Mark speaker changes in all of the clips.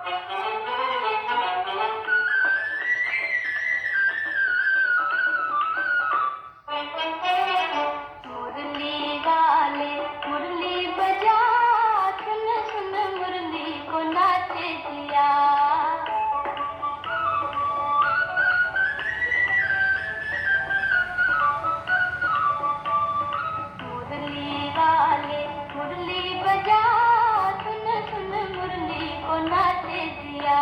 Speaker 1: मुरली वाले मुरली बजा, सुन सुन मुरली को नाचे दिया। मुरली वाले मुरली बजा, सुन सुन मुरली को नाचे दिया।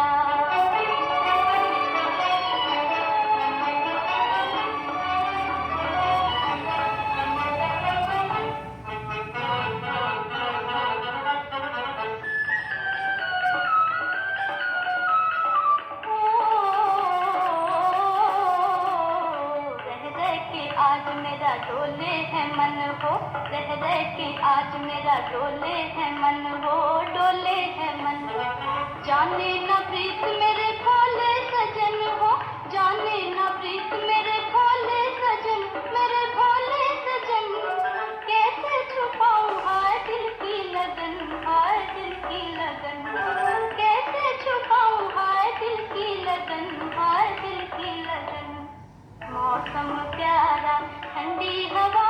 Speaker 1: आज मेरा डोले है मन हो, रह रह के आज मेरा डोले है मन हो, डोले है मन। जाने न प्रीत मेरे भोले सजन हो, जाने न प्रीत मेरे भोले सजन, मेरे भोले सजन। कैसे छुपाऊं हाय दिल की लगन, हाय दिल की लगन। कैसे छुपाऊं हाय दिल की लगन, हाय दिल की लगन। मौसम प्यारा ठंडी हवा,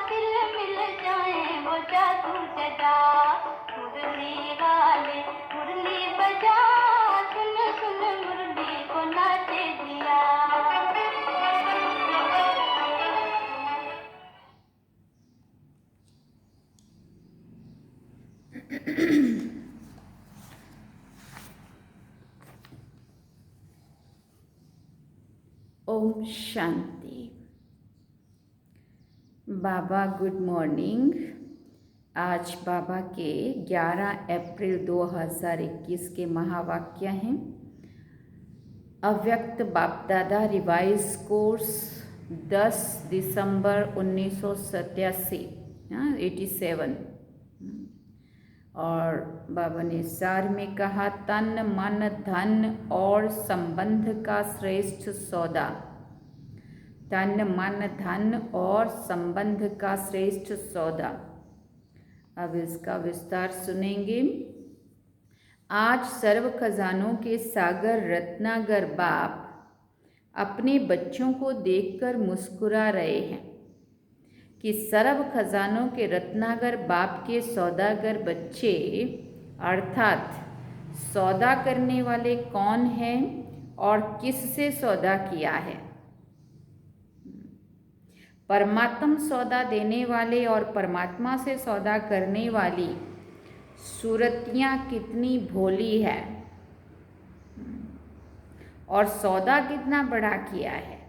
Speaker 1: दिल मिल जाए वो जादू जगा। मुरली वाले मुरली बजा, सुन सुन मुरली को नाचे दिया।
Speaker 2: ओम शांति। बाबा गुड मॉर्निंग। आज बाबा के 11 अप्रैल 2021 के महावाक्य हैं। अव्यक्त बाप दादा रिवाइज कोर्स 10 दिसंबर 1987 87। और बाबा ने सार में कहा, तन मन धन और संबंध का श्रेष्ठ सौदा। तन मन धन और संबंध का श्रेष्ठ सौदा। अब इसका विस्तार सुनेंगे। आज सर्व खजानों के सागर रत्नागर बाप अपने बच्चों को देखकर मुस्कुरा रहे हैं कि सर्व खजानों के रत्नागर बाप के सौदागर बच्चे अर्थात सौदा करने वाले कौन हैं और किससे सौदा किया है। परमात्म सौदा देने वाले और परमात्मा से सौदा करने वाली सूरतियाँ कितनी भोली है और सौदा कितना बड़ा किया है।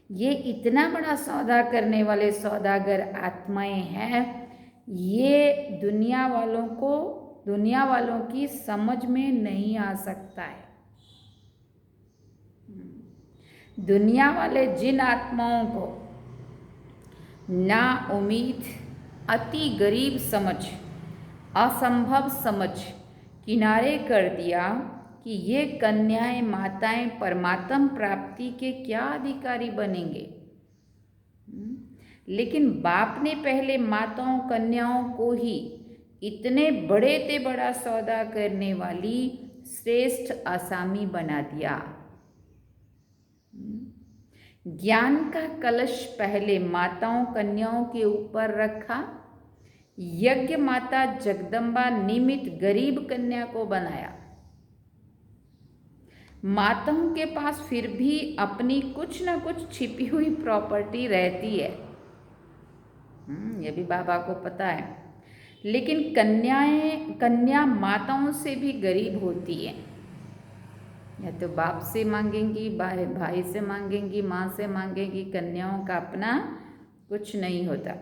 Speaker 2: ये इतना बड़ा सौदा करने वाले सौदागर आत्माएं हैं, ये दुनिया वालों की समझ में नहीं आ सकता है। दुनिया वाले जिन आत्माओं को ना उम्मीद, अति गरीब समझ, असंभव समझ किनारे कर दिया कि ये कन्याएं माताएं परमात्म प्राप्ति के क्या अधिकारी बनेंगे। लेकिन बाप ने पहले माताओं कन्याओं को ही इतने बड़े ते बड़ा सौदा करने वाली श्रेष्ठ आसामी बना दिया। ज्ञान का कलश पहले माताओं कन्याओं के ऊपर रखा, यज्ञ माता जगदम्बा निमित्त गरीब कन्या को बनाया। माताओं के पास फिर भी अपनी कुछ न कुछ छिपी हुई प्रॉपर्टी रहती है, ये भी बाबा को पता है। लेकिन कन्या माताओं से भी गरीब होती है। या तो बाप से मांगेंगी, भाई से मांगेंगी, माँ से मांगेंगी, कन्याओं का अपना कुछ नहीं होता।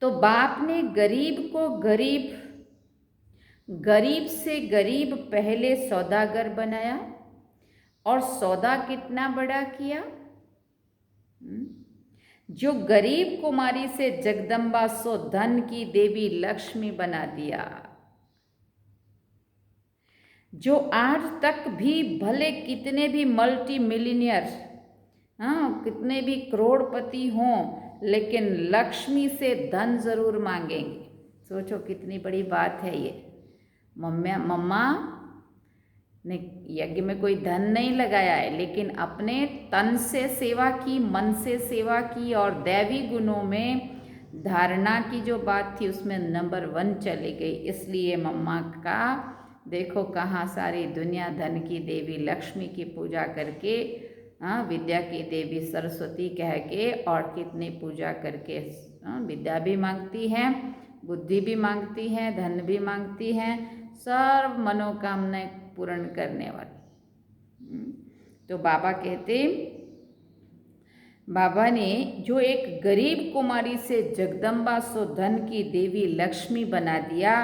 Speaker 2: तो बाप ने गरीब को गरीब से गरीब पहले सौदागर बनाया और सौदा कितना बड़ा किया। जो गरीब कुमारी से जगदम्बा सो धन की देवी लक्ष्मी बना दिया। जो आज तक भी भले कितने भी मल्टी मिलियनियर, कितने भी करोड़पति हों, लेकिन लक्ष्मी से धन जरूर मांगेंगे। सोचो कितनी बड़ी बात है ये। मम्मा ने यज्ञ में कोई धन नहीं लगाया है, लेकिन अपने तन से सेवा की, मन से सेवा की, और दैवी गुणों में धारणा की जो बात थी उसमें नंबर 1 चली गई। इसलिए मम्मा का देखो कहाँ सारी दुनिया धन की देवी लक्ष्मी की पूजा करके, विद्या की देवी सरस्वती कह के, और कितनी पूजा करके विद्या भी मांगती है, बुद्धि भी मांगती है, धन भी मांगती है, सर्व मनोकामनाएं पूर्ण करने वाली। तो बाबा कहते, बाबा ने जो एक गरीब कुमारी से जगदम्बा सो धन की देवी लक्ष्मी बना दिया,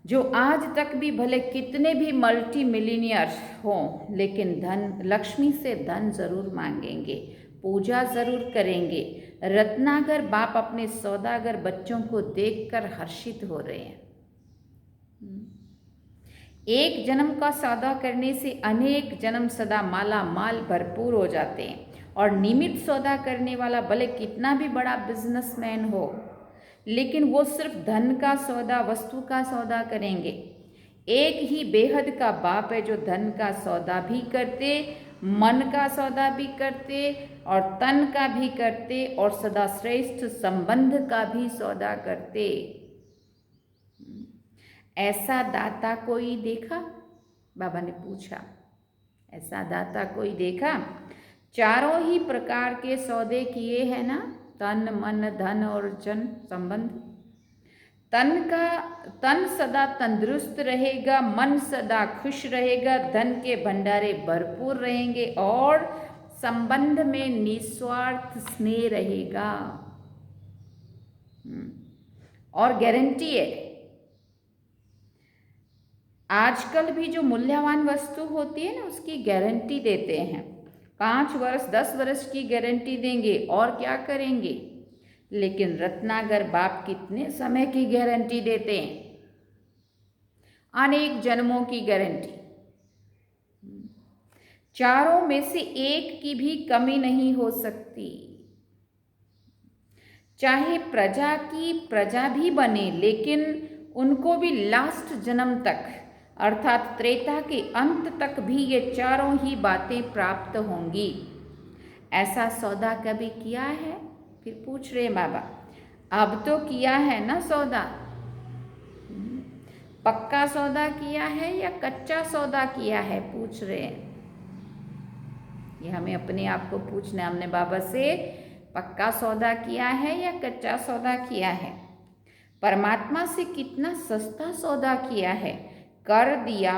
Speaker 2: जो आज तक भी भले कितने भी मल्टी मिलीनियर्स हों, लेकिन धन, लक्ष्मी से धन जरूर मांगेंगे, पूजा जरूर करेंगे। रत्नाकर बाप अपने सौदागर बच्चों को देखकर हर्षित हो रहे हैं। एक जन्म का सौदा करने से अनेक जन्म सदा माला माल भरपूर हो जाते हैं, और नियमित सौदा करने वाला भले कितना भी बड़ा बिजनेसमैन हो, लेकिन वो सिर्फ धन का सौदा, वस्तु का सौदा करेंगे। एक ही बेहद का बाप है जो धन का सौदा भी करते, मन का सौदा भी करते, और तन का भी करते, और सदा श्रेष्ठ संबंध का भी सौदा करते। ऐसा दाता कोई देखा? बाबा ने पूछा, ऐसा दाता कोई देखा? चारों ही प्रकार के सौदे किए हैं ना, तन, मन, धन और जन संबंध। तन सदा तंदुरुस्त रहेगा, मन सदा खुश रहेगा, धन के भंडारे भरपूर रहेंगे, और संबंध में निस्वार्थ स्नेह रहेगा। और गारंटी है, आजकल भी जो मूल्यवान वस्तु होती है ना, उसकी गारंटी देते हैं। 5 वर्ष 10 वर्ष की गारंटी देंगे, और क्या करेंगे। लेकिन रत्नाकर बाप कितने समय की गारंटी देते हैं? अनेक जन्मों की गारंटी। चारों में से एक की भी कमी नहीं हो सकती। चाहे प्रजा भी बने, लेकिन उनको भी लास्ट जन्म तक, अर्थात त्रेता के अंत तक भी ये चारों ही बातें प्राप्त होंगी। ऐसा सौदा कभी किया है? फिर पूछ रहे बाबा, अब तो किया है ना सौदा? पक्का सौदा किया है या कच्चा सौदा किया है? पूछ रहे हैं। ये हमें अपने आप को पूछना है, हमने बाबा से पक्का सौदा किया है या कच्चा सौदा किया है? परमात्मा से कितना सस्ता सौदा किया है, कर दिया,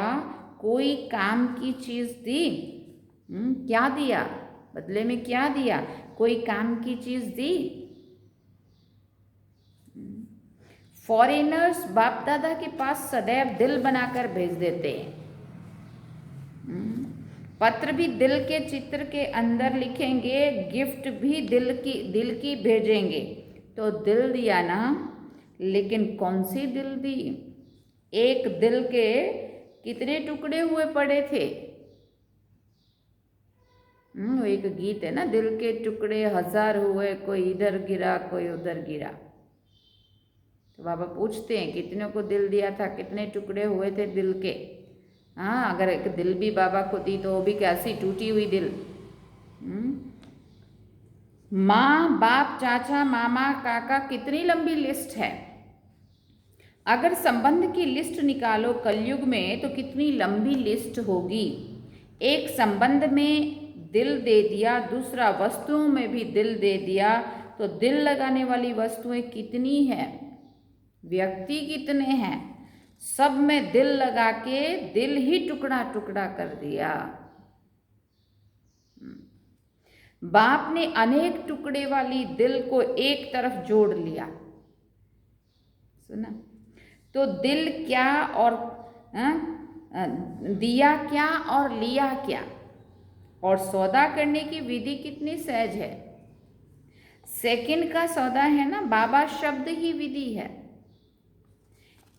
Speaker 2: कोई काम की चीज दी। क्या दिया? बदले में क्या दिया? कोई काम की चीज दी। फॉरेनर्स बाप दादा के पास सदैव दिल बनाकर भेज देते हैं। पत्र भी दिल के चित्र के अंदर लिखेंगे, गिफ्ट भी दिल की भेजेंगे। तो दिल दिया ना, लेकिन कौन सी दिल दी? एक दिल के कितने टुकड़े हुए पड़े थे? वो एक गीत है ना, दिल के टुकड़े 1000 हुए, कोई इधर गिरा कोई उधर गिरा। तो बाबा पूछते हैं, कितनों को दिल दिया था, कितने टुकड़े हुए थे दिल के? हाँ, अगर एक दिल भी बाबा को दी तो वो भी कैसी टूटी हुई दिल। माँ, बाप, चाचा, मामा, काका, कितनी लंबी लिस्ट है। अगर संबंध की लिस्ट निकालो कलयुग में तो कितनी लंबी लिस्ट होगी। एक संबंध में दिल दे दिया, दूसरा वस्तुओं में भी दिल दे दिया, तो दिल लगाने वाली वस्तुएं कितनी हैं, व्यक्ति कितने हैं, सब में दिल लगा के दिल ही टुकड़ा टुकड़ा कर दिया। बाप ने अनेक टुकड़े वाली दिल को एक तरफ जोड़ लिया। सुना? तो दिल क्या और दिया क्या और लिया क्या, और सौदा करने की विधि कितनी सहज है। सेकंड का सौदा है ना, बाबा शब्द ही विधि है।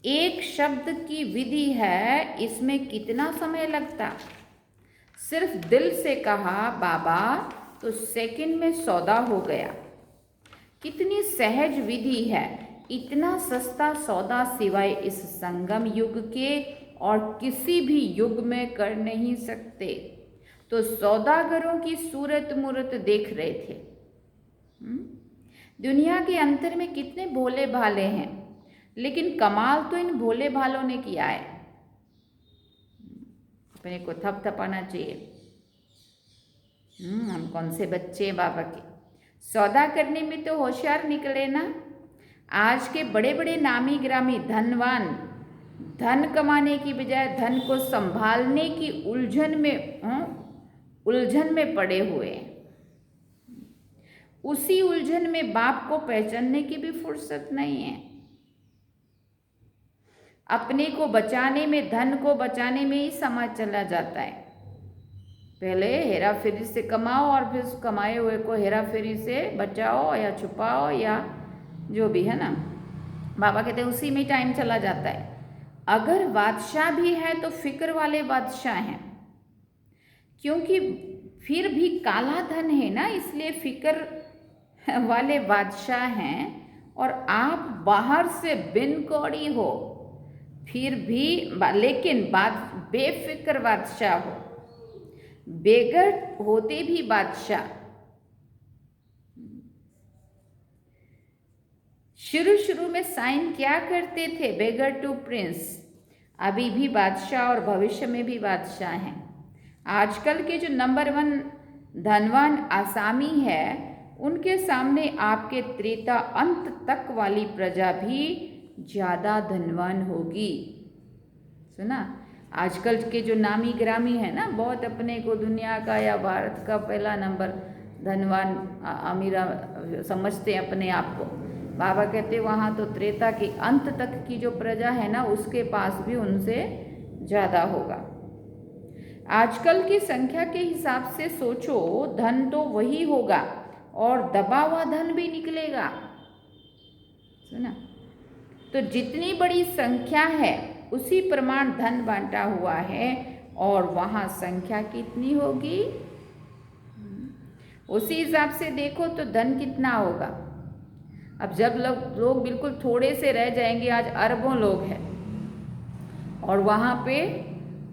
Speaker 2: एक शब्द की विधि है, इसमें कितना समय लगता। सिर्फ दिल से कहा बाबा तो सेकंड में सौदा हो गया। कितनी सहज विधि है। इतना सस्ता सौदा सिवाय इस संगम युग के और किसी भी युग में कर नहीं सकते। तो सौदागरों की सूरत मूरत देख रहे थे। दुनिया के अंतर में कितने भोले भाले हैं, लेकिन कमाल तो इन भोले भालों ने किया है। अपने को थपथपाना चाहिए। हम कौन से बच्चे हैं बाबा के। सौदा करने में तो होशियार निकले ना। आज के बड़े बड़े नामी ग्रामी धनवान धन कमाने की बजाय धन को संभालने की उलझन में पड़े हुए हैं। उसी उलझन में बाप को पहचानने की भी फुर्सत नहीं है। अपने को बचाने में, धन को बचाने में ही समय चला जाता है। पहले हेरा फेरी से कमाओ और फिर उस कमाए हुए को हेरा फेरी से बचाओ या छुपाओ या जो भी है ना। बाबा कहते हैं उसी में टाइम चला जाता है। अगर बादशाह भी है तो फिक्र वाले बादशाह हैं, क्योंकि फिर भी काला धन है ना, इसलिए फिक्र वाले बादशाह हैं। और आप बाहर से बिन कौड़ी हो फिर भी, लेकिन बेफिक्र बादशाह हो, बेगर होते भी बादशाह। शुरू में साइन क्या करते थे? बेगर टू प्रिंस। अभी भी बादशाह और भविष्य में भी बादशाह हैं। आजकल के जो नंबर 1 धनवान आसामी है, उनके सामने आपके त्रेता अंत तक वाली प्रजा भी ज़्यादा धनवान होगी। सुना? आजकल के जो नामी ग्रामी है ना, बहुत अपने को दुनिया का या भारत का पहला नंबर धनवान अमीरा समझते हैं अपने आप को। बाबा कहते वहाँ तो त्रेता के अंत तक की जो प्रजा है ना, उसके पास भी उनसे ज़्यादा होगा। आजकल की संख्या के हिसाब से सोचो, धन तो वही होगा और दबा हुआ धन भी निकलेगा। सुना? तो जितनी बड़ी संख्या है उसी प्रमाण धन बांटा हुआ है, और वहाँ संख्या कितनी होगी उसी हिसाब से देखो तो धन कितना होगा। अब जब लोग बिल्कुल थोड़े से रह जाएंगे, आज अरबों लोग हैं और वहाँ पे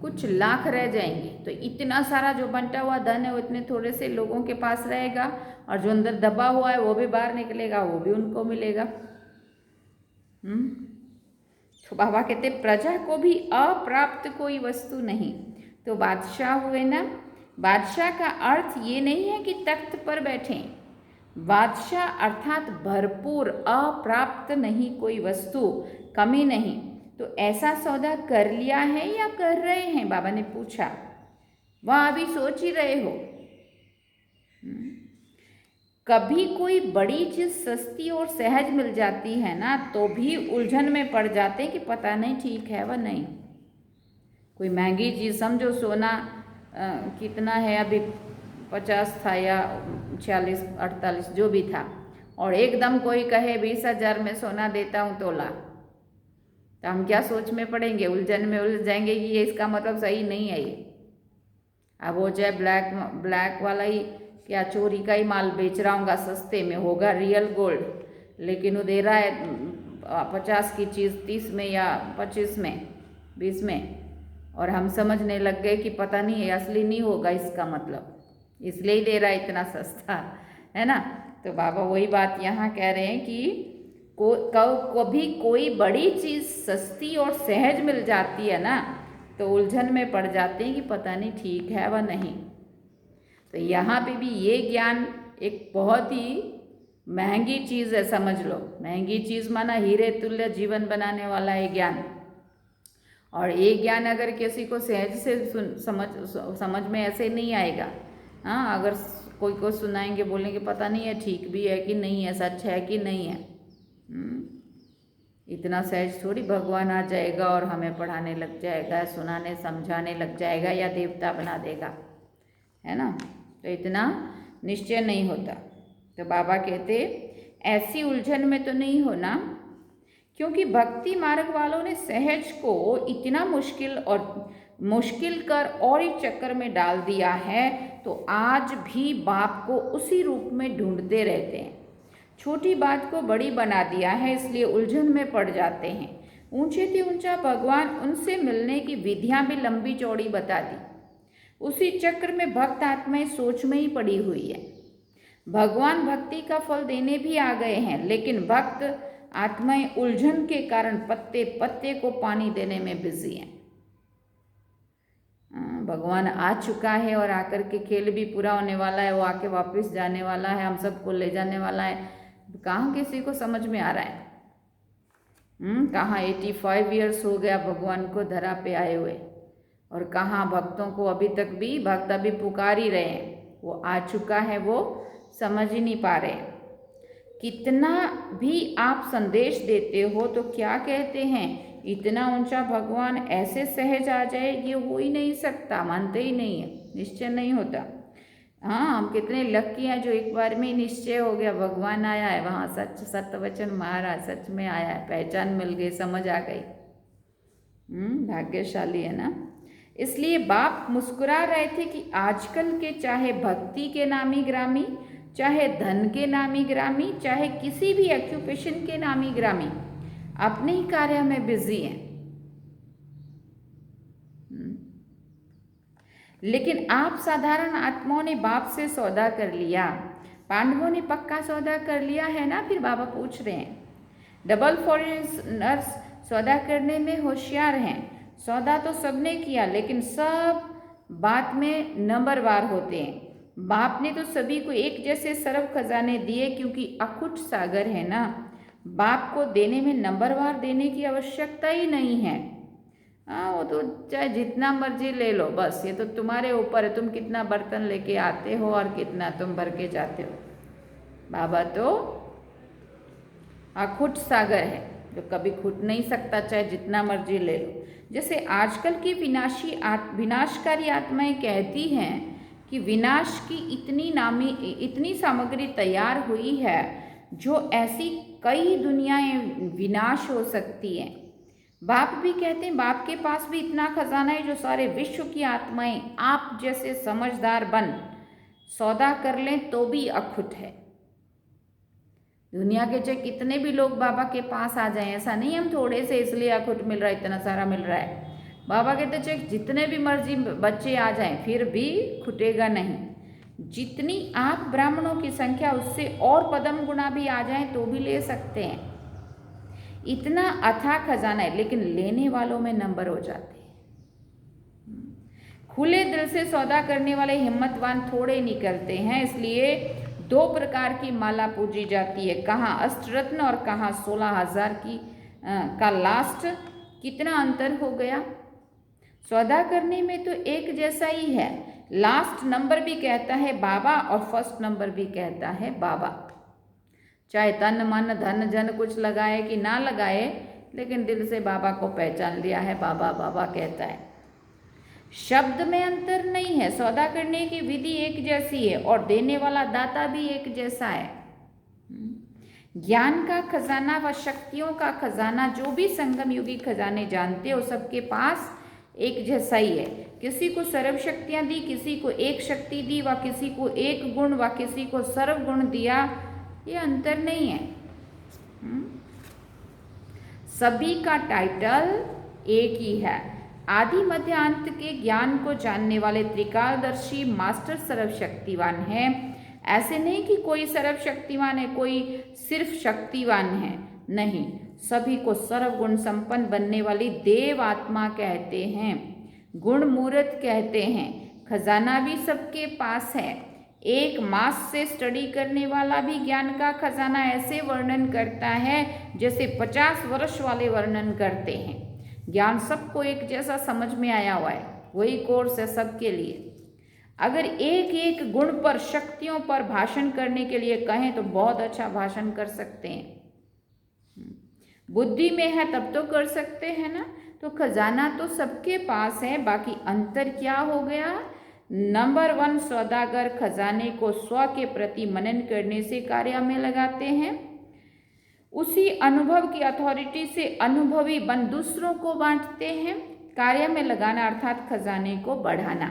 Speaker 2: कुछ लाख रह जाएंगे, तो इतना सारा जो बंटा हुआ धन है वो इतने थोड़े से लोगों के पास रहेगा, और जो अंदर दबा हुआ है वो भी बाहर निकलेगा, वो भी उनको मिलेगा। तो बाबा कहते प्रजा को भी अप्राप्त कोई वस्तु नहीं। तो बादशाह हुए ना। बादशाह का अर्थ ये नहीं है कि तख्त पर बैठें। बादशाह अर्थात भरपूर, अप्राप्त नहीं कोई वस्तु, कमी नहीं। तो ऐसा सौदा कर लिया है या कर रहे हैं? बाबा ने पूछा। वह अभी सोच ही रहे हो। कभी कोई बड़ी चीज सस्ती और सहज मिल जाती है ना, तो भी उलझन में पड़ जाते हैं कि पता नहीं ठीक है वह नहीं। कोई महंगी चीज, समझो सोना कितना है अभी, 50 था या 46 48 जो भी था, और एकदम कोई कहे 20,000 में सोना देता हूँ तोला, तो हम क्या सोच में पड़ेंगे, उलझन में उलझ जाएंगे कि ये इसका मतलब सही नहीं है ये। अब वो चाहे ब्लैक वाला ही क्या चोरी का ही माल बेच रहा हूँगा, सस्ते में होगा रियल गोल्ड, लेकिन वो दे रहा है 50 की चीज़ 30 में या 25 में 20 में, और हम समझने लग गए कि पता नहीं है असली नहीं होगा इसका मतलब, इसलिए ही दे रहा है इतना सस्ता, है ना। तो बाबा वही बात यहाँ कह रहे हैं कि कभी कोई बड़ी चीज़ सस्ती और सहज मिल जाती है ना, तो उलझन में पड़ जाते हैं कि पता नहीं ठीक है व नहीं। तो यहाँ पे भी ये ज्ञान एक बहुत ही महंगी चीज़ है, समझ लो। महंगी चीज़ माना हीरे तुल्य जीवन बनाने वाला है ज्ञान। और ये ज्ञान अगर किसी को सहज से समझ में ऐसे नहीं आएगा। हाँ, अगर कोई को सुनाएंगे, बोलेंगे पता नहीं है ठीक भी है कि नहीं है, सच है कि नहीं है, इतना सहज थोड़ी भगवान आ जाएगा और हमें पढ़ाने लग जाएगा, सुनाने समझाने लग जाएगा या देवता बना देगा, है ना। तो इतना निश्चय नहीं होता। तो बाबा कहते ऐसी उलझन में तो नहीं होना, क्योंकि भक्ति मार्ग वालों ने सहज को इतना मुश्किल कर और ही चक्कर में डाल दिया है, तो आज भी बाप को उसी रूप में ढूंढते रहते हैं। छोटी बात को बड़ी बना दिया है, इसलिए उलझन में पड़ जाते हैं। ऊंचे से ऊंचा भगवान, उनसे मिलने की विधियां भी लंबी चौड़ी बता दी। उसी चक्र में भक्त आत्माएं सोच में ही पड़ी हुई है। भगवान भक्ति का फल देने भी आ गए हैं, लेकिन भक्त आत्माएं उलझन के कारण पत्ते पत्ते को पानी देने में बिजी हैं। भगवान आ चुका है और आकर के खेल भी पूरा होने वाला है, वो आके वापस जाने वाला है, हम सबको ले जाने वाला है। कहाँ किसी को समझ में आ रहा है? कहाँ 85 ईयर्स हो गया भगवान को धरा पे आए हुए, और कहाँ भक्तों को अभी तक भी भक्त अभी पुकार ही रहे हैं। वो आ चुका है, वो समझ ही नहीं पा रहे। कितना भी आप संदेश देते हो तो क्या कहते हैं, इतना ऊंचा भगवान ऐसे सहज आ जाए, ये हो ही नहीं सकता, मानते ही नहीं है, निश्चय नहीं होता। हाँ, हम कितने लकी हैं जो एक बार में ही निश्चय हो गया, भगवान आया है, वहाँ सच सत्यवचन महाराज सच में आया है, पहचान मिल गई, समझ आ गई। भाग्यशाली है ना। इसलिए बाप मुस्कुरा रहे थे कि आजकल के चाहे भक्ति के नामी ग्रामी, चाहे धन के नामी ग्रामी, चाहे किसी भी ऑक्यूपेशन के नामी ग्रामी, अपने ही कार्य में बिजी हैं। लेकिन आप साधारण आत्माओं ने बाप से सौदा कर लिया, पांडवों ने पक्का सौदा कर लिया है ना। फिर बाबा पूछ रहे हैं, डबल फॉरेनर्स सौदा करने में होशियार हैं। सौदा तो सबने किया, लेकिन सब बात में नंबरवार होते हैं। बाप ने तो सभी को एक जैसे सरब खजाने दिए, क्योंकि अखुट सागर है ना। बाप को देने में नंबरवार देने की आवश्यकता ही नहीं है। वो तो चाहे जितना मर्जी ले लो, बस ये तो तुम्हारे ऊपर है, तुम कितना बर्तन लेके आते हो और कितना तुम भर के जाते हो। बाबा तो अखुट सागर है जो कभी खुट नहीं सकता, चाहे जितना मर्जी ले लो। जैसे आजकल की विनाशकारी आत्माएं कहती हैं कि विनाश की इतनी सामग्री तैयार हुई है, जो ऐसी कई दुनियाएं विनाश हो सकती हैं। बाप भी कहते हैं, बाप के पास भी इतना खजाना है जो सारे विश्व की आत्माएं आप जैसे समझदार बन सौदा कर लें तो भी अखुट है। दुनिया के चाहे कितने भी लोग बाबा के पास आ जाएं, ऐसा नहीं हम थोड़े से इसलिए अखुट मिल रहा है, इतना सारा मिल रहा है। बाबा कहते चाहे जितने भी मर्जी बच्चे आ जाएं, फिर भी खुटेगा नहीं। जितनी आप ब्राह्मणों की संख्या उससे और पदम गुना भी आ जाएं तो भी ले सकते हैं। इतना अथाह खजाना है, लेकिन लेने वालों में नंबर हो जाते हैं। खुले दिल से सौदा करने वाले हिम्मतवान थोड़े निकलते हैं, इसलिए 2 प्रकार की माला पूजी जाती है। कहाँ अष्टरत्न और कहाँ 16,000 की का लास्ट। कितना अंतर हो गया। सौदा करने में तो एक जैसा ही है। लास्ट नंबर भी कहता है बाबा और फर्स्ट नंबर भी कहता है बाबा। चाहे तन मन धन जन कुछ लगाए कि ना लगाए, लेकिन दिल से बाबा को पहचान लिया है, बाबा बाबा कहता है। शब्द में अंतर नहीं है, सौदा करने की विधि एक जैसी है और देने वाला दाता भी एक जैसा है। ज्ञान का खजाना व शक्तियों का खजाना, जो भी संगम युगी खजाने जानते हो, सबके पास एक जैसा ही है। किसी को सर्व शक्तियां दी, किसी को एक शक्ति दी, व किसी को एक गुण व किसी को सर्व गुण दिया, ये अंतर नहीं है। सभी का टाइटल एक ही है। आदि मध्य अंत के ज्ञान को जानने वाले त्रिकालदर्शी मास्टर सर्वशक्तिवान है। ऐसे नहीं कि कोई सर्वशक्तिवान है, कोई सिर्फ शक्तिवान है, नहीं। सभी को सर्वगुण संपन्न बनने वाली देव आत्मा कहते हैं, गुण मूर्त कहते हैं। खजाना भी सबके पास है। एक मास से स्टडी करने वाला भी ज्ञान का खजाना ऐसे वर्णन करता है जैसे 50 वर्ष वाले वर्णन करते हैं। ज्ञान सबको एक जैसा समझ में आया हुआ है, वही कोर्स है सबके लिए। अगर एक एक गुण पर, शक्तियों पर भाषण करने के लिए कहें तो बहुत अच्छा भाषण कर सकते हैं। बुद्धि में है तब तो कर सकते हैं ना। तो खजाना तो सबके पास है, बाकी अंतर क्या हो गया। नंबर 1 सौदागर खजाने को स्व के प्रति मनन करने से कार्य में लगाते हैं। उसी अनुभव की अथॉरिटी से अनुभवी बन दूसरों को बांटते हैं। कार्य में लगाना अर्थात खजाने को बढ़ाना।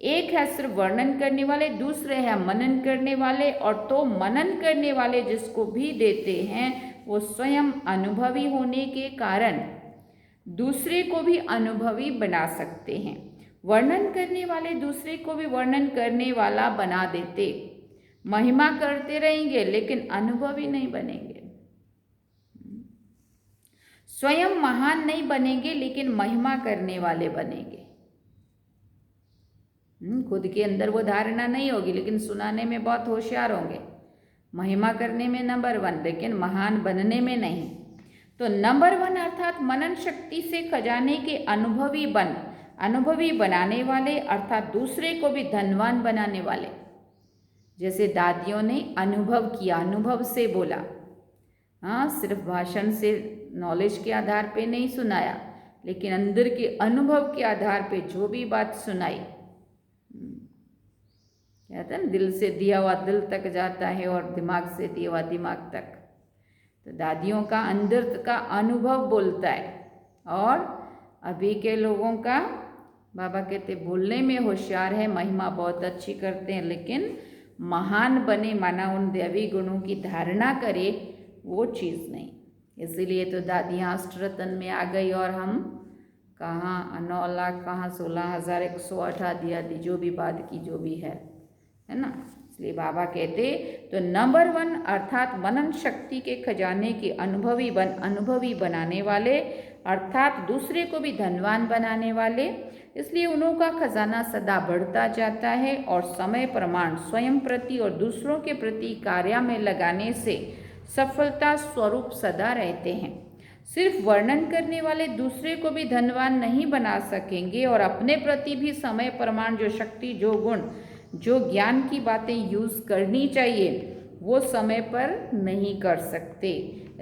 Speaker 2: एक है सिर्फ वर्णन करने वाले, दूसरे है मनन करने वाले। और तो मनन करने वाले जिसको भी देते हैं वो स्वयं अनुभवी होने के कारण दूसरे को भी अनुभवी बना सकते हैं। वर्णन करने वाले दूसरे को भी वर्णन करने वाला बना देते, महिमा करते रहेंगे लेकिन अनुभवी नहीं बनेंगे। स्वयं महान नहीं बनेंगे लेकिन महिमा करने वाले बनेंगे। खुद के अंदर वो धारणा नहीं होगी लेकिन सुनाने में बहुत होशियार होंगे। महिमा करने में नंबर 1 लेकिन महान बनने में नहीं। तो नंबर 1 अर्थात मनन शक्ति से खजाने के अनुभवी बनाने वाले, अर्थात दूसरे को भी धनवान बनाने वाले। जैसे दादियों ने अनुभव किया, अनुभव से बोला। हाँ, सिर्फ भाषण से नॉलेज के आधार पे नहीं सुनाया लेकिन अंदर के अनुभव के आधार पे जो भी बात सुनाई, कहते हैं दिल से दिया हुआ दिल तक जाता है और दिमाग से दिया हुआ दिमाग तक। तो दादियों का अंदर का अनुभव बोलता है और अभी के लोगों का, बाबा कहते बोलने में होशियार है, महिमा बहुत अच्छी करते हैं लेकिन महान बने, माना उन दैवी गुणों की धारणा करे, वो चीज़ नहीं। इसीलिए तो दादियाँ अष्टरत्न में आ गई और हम कहाँ 9 लाख, कहाँ 16,108 दिया दी, जो भी बात की जो भी है ना। इसलिए बाबा कहते तो नंबर 1 अर्थात मनन शक्ति के खजाने के अनुभवी बनाने वाले, अर्थात दूसरे को भी धनवान बनाने वाले। इसलिए उन्हों का खजाना सदा बढ़ता जाता है और समय प्रमाण स्वयं प्रति और दूसरों के प्रति कार्य में लगाने से सफलता स्वरूप सदा रहते हैं। सिर्फ वर्णन करने वाले दूसरे को भी धनवान नहीं बना सकेंगे और अपने प्रति भी समय प्रमाण, जो शक्ति, जो गुण, जो ज्ञान की बातें यूज़ करनी चाहिए वो समय पर नहीं कर सकते।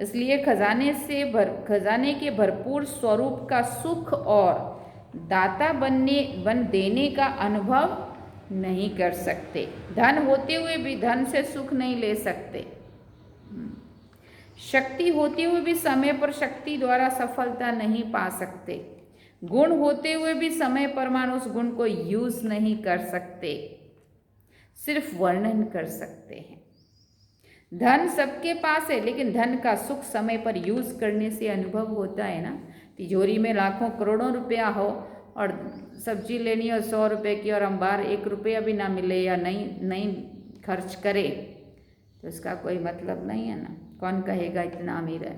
Speaker 2: इसलिए खजाने के भरपूर स्वरूप का सुख और दाता बन देने का अनुभव नहीं कर सकते। धन होते हुए भी धन से सुख नहीं ले सकते। शक्ति होते हुए भी समय पर शक्ति द्वारा सफलता नहीं पा सकते। गुण होते हुए भी समय प्रमाण उस गुण को यूज नहीं कर सकते, सिर्फ वर्णन कर सकते हैं। धन सबके पास है लेकिन धन का सुख समय पर यूज करने से अनुभव होता है ना। तिजोरी में लाखों करोड़ों रुपया हो और सब्जी लेनी हो 100 रुपये की और हम बाहर 1 रुपया भी ना मिले या नहीं खर्च करे तो इसका कोई मतलब नहीं है ना। कौन कहेगा इतना अमीर है।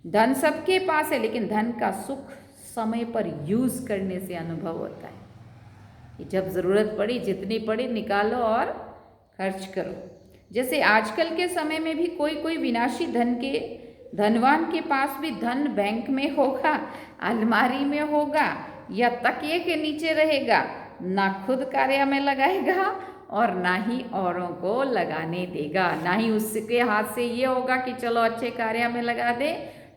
Speaker 2: धन सबके पास है लेकिन धन का सुख समय पर यूज करने से अनुभव होता है कि जब ज़रूरत पड़ी, जितनी पड़ी निकालो और खर्च करो। जैसे आजकल के समय में भी कोई विनाशी धनवान के पास भी धन बैंक में होगा, अलमारी में होगा या तकिए के नीचे रहेगा, ना खुद कार्य में लगाएगा और ना ही औरों को लगाने देगा। ना ही उसके हाथ से ये होगा कि चलो अच्छे कार्य में लगा दे,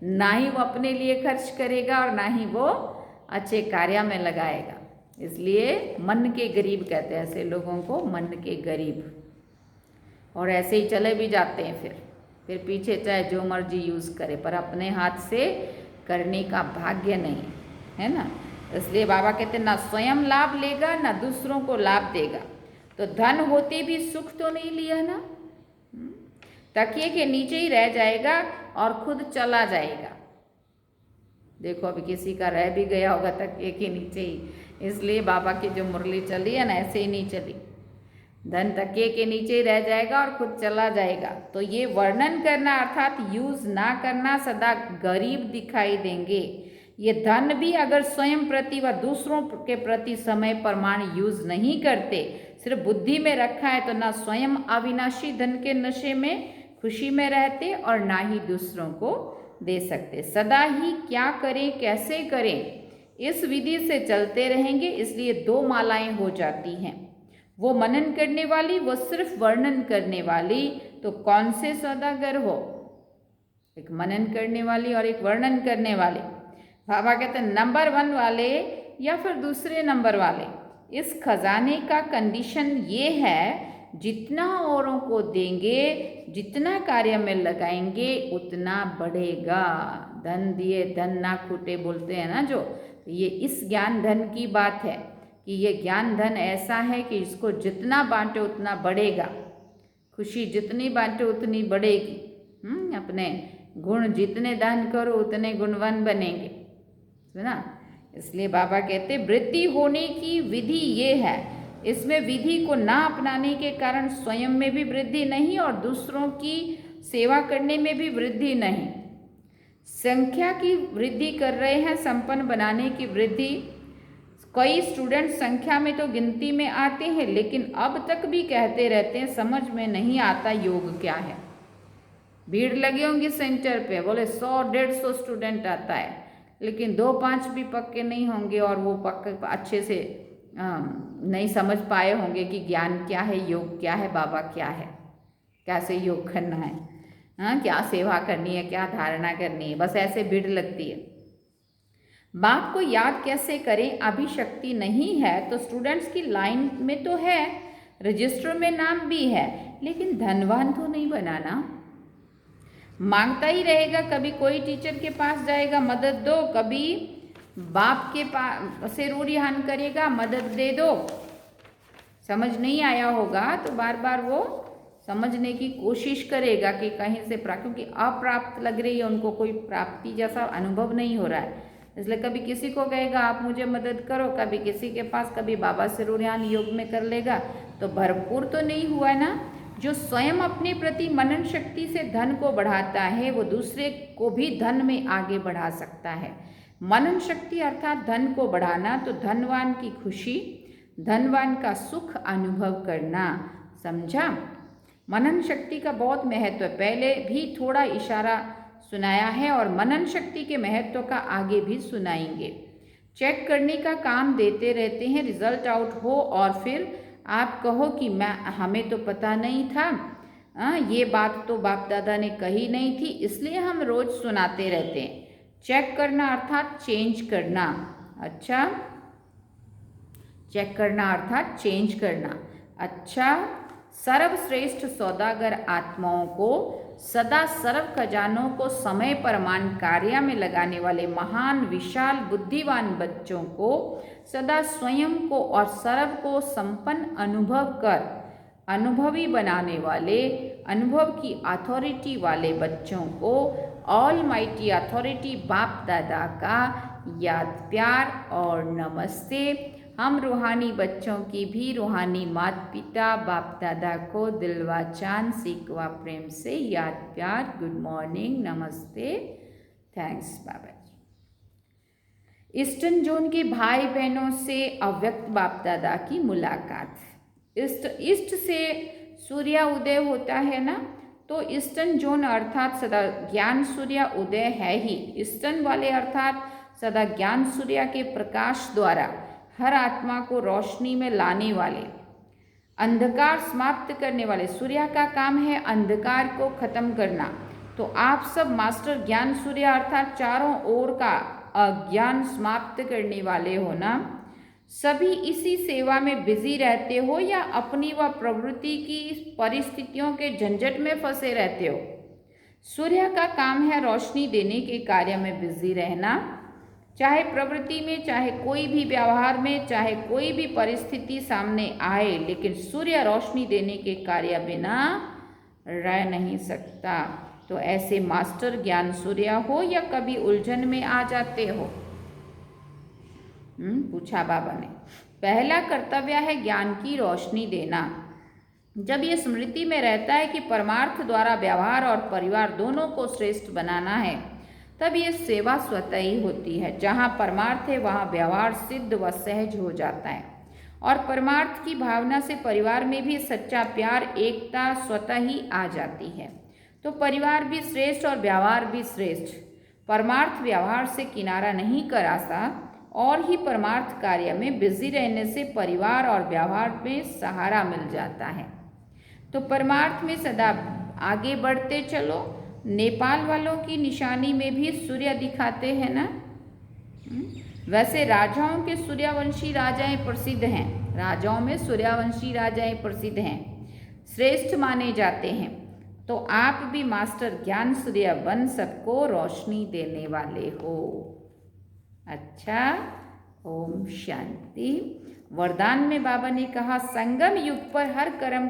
Speaker 2: ना ही वो अपने लिए खर्च करेगा और ना ही वो अच्छे कार्य में लगाएगा। इसलिए मन के गरीब कहते हैं ऐसे लोगों को, मन के गरीब। और ऐसे ही चले भी जाते हैं फिर पीछे चाहे जो मर्जी यूज़ करे पर अपने हाथ से करने का भाग्य नहीं है ना। इसलिए बाबा कहते ना स्वयं लाभ लेगा ना दूसरों को लाभ देगा। तो धन होते भी सुख तो नहीं लिया ना, तकिए के नीचे ही रह जाएगा और खुद चला जाएगा। देखो अभी किसी का रह भी गया होगा तकिए के नीचे ही। इसलिए बाबा की जो मुरली चली है ना ऐसे ही नहीं चली। धन तकिए के नीचे ही रह जाएगा और खुद चला जाएगा। तो ये वर्णन करना अर्थात यूज ना करना सदा गरीब दिखाई देंगे। ये धन भी अगर स्वयं प्रति व दूसरों के प्रति समय प्रमाण यूज नहीं करते, सिर्फ बुद्धि में रखा है, तो ना स्वयं अविनाशी धन के नशे में खुशी में रहते और ना ही दूसरों को दे सकते। सदा ही क्या करें कैसे करें इस विधि से चलते रहेंगे। इसलिए 2 मालाएं हो जाती हैं, वो मनन करने वाली, वो सिर्फ वर्णन करने वाली। तो कौन से सौदागर हो, एक मनन करने वाली और एक वर्णन करने वाले। बाबा कहते हैं नंबर 1 वाले या फिर दूसरे नंबर वाले, इस खजाने का कंडीशन ये है जितना औरों को देंगे, जितना कार्य में लगाएंगे उतना बढ़ेगा। धन दिए धन ना खूटे बोलते हैं ना जो, ये इस ज्ञान धन की बात है। कि ये ज्ञान धन ऐसा है कि इसको जितना बांटे उतना बढ़ेगा, खुशी जितनी बांटे उतनी बढ़ेगी। अपने गुण जितने दान करो उतने गुणवान बनेंगे, सुना। इसलिए बाबा कहते वृद्धि होने की विधि ये है। इसमें विधि को ना अपनाने के कारण स्वयं में भी वृद्धि नहीं और दूसरों की सेवा करने में भी वृद्धि नहीं। संख्या की वृद्धि कर रहे हैं, संपन्न बनाने की वृद्धि। कई स्टूडेंट संख्या में तो गिनती में आते हैं, लेकिन अब तक भी कहते रहते हैं समझ में नहीं आता योग क्या है। भीड़ लगी होंगी सेंटर पे, बोले 100-150 स्टूडेंट आता है, लेकिन 2-5 भी पक्के नहीं होंगे और वो पक्के अच्छे से नहीं समझ पाए होंगे कि ज्ञान क्या है, योग क्या है, बाबा क्या है, कैसे योग करना है, क्या सेवा करनी है, क्या धारणा करनी है। बस ऐसे भीड़ लगती है। बाप को याद कैसे करें, अभी शक्ति नहीं है तो स्टूडेंट्स की लाइन में तो है, रजिस्टर में नाम भी है, लेकिन धनवान तो नहीं बनाना। मांगता ही रहेगा, कभी कोई टीचर के पास जाएगा मदद दो, कभी बाप के पास से रूढ़िहान करेगा मदद दे दो। समझ नहीं आया होगा तो बार बार वो समझने की कोशिश करेगा कि कहीं से क्योंकि अप्राप्त लग रही है उनको, कोई प्राप्ति जैसा अनुभव नहीं हो रहा है, इसलिए कभी किसी को कहेगा आप मुझे मदद करो, कभी किसी के पास, कभी बाबा से रूढ़िहान योग में कर लेगा, तो भरपूर तो नहीं हुआ ना। जो स्वयं अपने प्रति मनन शक्ति से धन को बढ़ाता है वो दूसरे को भी धन में आगे बढ़ा सकता है। मनन शक्ति अर्थात धन को बढ़ाना, तो धनवान की खुशी, धनवान का सुख अनुभव करना, समझा। मनन शक्ति का बहुत महत्व है, पहले भी थोड़ा इशारा सुनाया है और मनन शक्ति के महत्व का आगे भी सुनाएंगे। चेक करने का काम देते रहते हैं, रिजल्ट आउट हो और फिर आप कहो कि हमें तो पता नहीं था, ये बात तो बाप दादा ने कही नहीं थी, इसलिए हम रोज सुनाते रहते हैं। चेक करना अर्थात चेंज करना। अच्छा, चेक करना अर्थात चेंज करना। अच्छा, सर्वश्रेष्ठ सौदागर आत्माओं को, सदा सर्व खजानों को समय परमान कार्य में लगाने वाले महान विशाल बुद्धिवान बच्चों को, सदा स्वयं को और सर्व को संपन्न अनुभव कर अनुभवी बनाने वाले, अनुभव की अथॉरिटी वाले बच्चों को ऑल माइटी अथॉरिटी बाप दादा का याद प्यार और नमस्ते। हम रूहानी बच्चों की भी रूहानी माता पिता बाप दादा को दिलवा चांद सीखवा प्रेम से याद प्यार, गुड मॉर्निंग, नमस्ते, थैंक्स बाबा जी। ईस्टर्न जोन के भाई बहनों से अव्यक्त बाप दादा की मुलाकात। ईस्ट से सूर्य उदय होता है ना, तो ईस्टर्न जोन अर्थात सदा ज्ञान सूर्य उदय है ही। ईस्टर्न वाले अर्थात सदा ज्ञान सूर्य के प्रकाश द्वारा हर आत्मा को रोशनी में लाने वाले, अंधकार समाप्त करने वाले। सूर्य का काम है अंधकार को खत्म करना। तो आप सब मास्टर ज्ञान सूर्य अर्थात चारों ओर का अज्ञान समाप्त करने वाले हो ना। सभी इसी सेवा में बिजी रहते हो या अपनी व प्रवृत्ति की परिस्थितियों के झंझट में फंसे रहते हो। सूर्य का काम है रोशनी देने के कार्य में बिजी रहना, चाहे प्रवृत्ति में, चाहे कोई भी व्यवहार में, चाहे कोई भी परिस्थिति सामने आए, लेकिन सूर्य रोशनी देने के कार्य बिना रह नहीं सकता। तो ऐसे मास्टर ज्ञान सूर्य हो या कभी उलझन में आ जाते हो? पूछा बाबा ने। पहला कर्तव्य है ज्ञान की रोशनी देना। जब ये स्मृति में रहता है कि परमार्थ द्वारा व्यवहार और परिवार दोनों को श्रेष्ठ बनाना है, तब ये सेवा स्वतः ही होती है। जहाँ परमार्थ है वहाँ व्यवहार सिद्ध व सहज हो जाता है, और परमार्थ की भावना से परिवार में भी सच्चा प्यार, एकता स्वतः ही आ जाती है। तो परिवार भी श्रेष्ठ और व्यवहार भी श्रेष्ठ। परमार्थ व्यवहार से किनारा नहीं कराता और ही परमार्थ कार्य में बिजी रहने से परिवार और व्यवहार में सहारा मिल जाता है। तो परमार्थ में सदा आगे बढ़ते चलो। नेपाल वालों की निशानी में भी सूर्य दिखाते हैं ना। वैसे राजाओं के सूर्यवंशी राजाएं प्रसिद्ध हैं, राजाओं में सूर्यवंशी राजाएं प्रसिद्ध हैं, श्रेष्ठ माने जाते हैं। तो आप भी मास्टर ज्ञान सूर्य बन सबको रोशनी देने वाले हो। अच्छा, ओम शांति। वरदान में बाबा ने कहा, संगम युग पर हर कर्म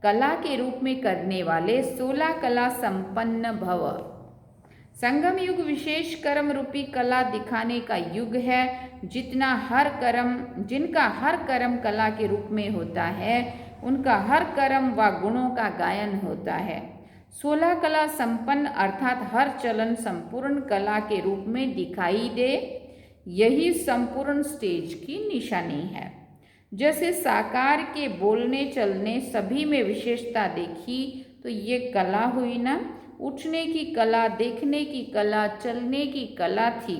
Speaker 2: कला के रूप में करने वाले 16 कला संपन्न भव। संगम युग विशेष कर्म रूपी कला दिखाने का युग है, जिनका हर कर्म कला के रूप में होता है, उनका हर कर्म व गुणों का गायन होता है। 16 कला संपन्न अर्थात हर चलन संपूर्ण कला के रूप में दिखाई दे, यही संपूर्ण स्टेज की निशानी है। जैसे साकार के बोलने चलने सभी में विशेषता देखी, तो ये कला हुई ना। उठने की कला, देखने की कला, चलने की कला थी,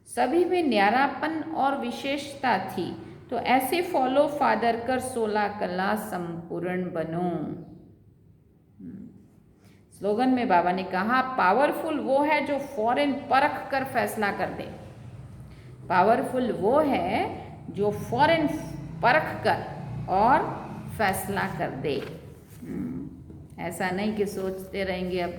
Speaker 2: सभी में न्यारापन और विशेषता थी। तो ऐसे फॉलो फादर कर 16 कला संपूर्ण बनो। स्लोगन में बाबा ने कहा, पावरफुल वो है जो फौरन परख कर फैसला कर दे। पावरफुल वो है जो फौरन परख कर और फैसला कर दे। ऐसा नहीं कि सोचते रहेंगे अब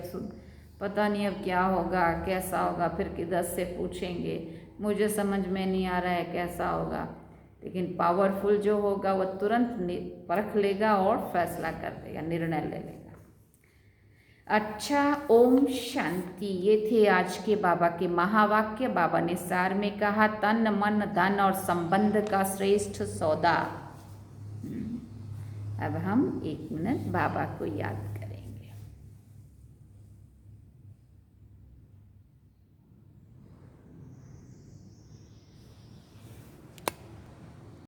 Speaker 2: पता नहीं अब क्या होगा, कैसा होगा, फिर किधर से पूछेंगे, मुझे समझ में नहीं आ रहा है कैसा होगा। लेकिन पावरफुल जो होगा वो तुरंत परख लेगा और फैसला कर देगा, निर्णय ले लेगा। अच्छा, ओम शांति। ये थे आज के बाबा के महावाक्य। बाबा ने सार में कहा, तन मन धन और संबंध का श्रेष्ठ सौदा। अब हम 1 मिनट बाबा को याद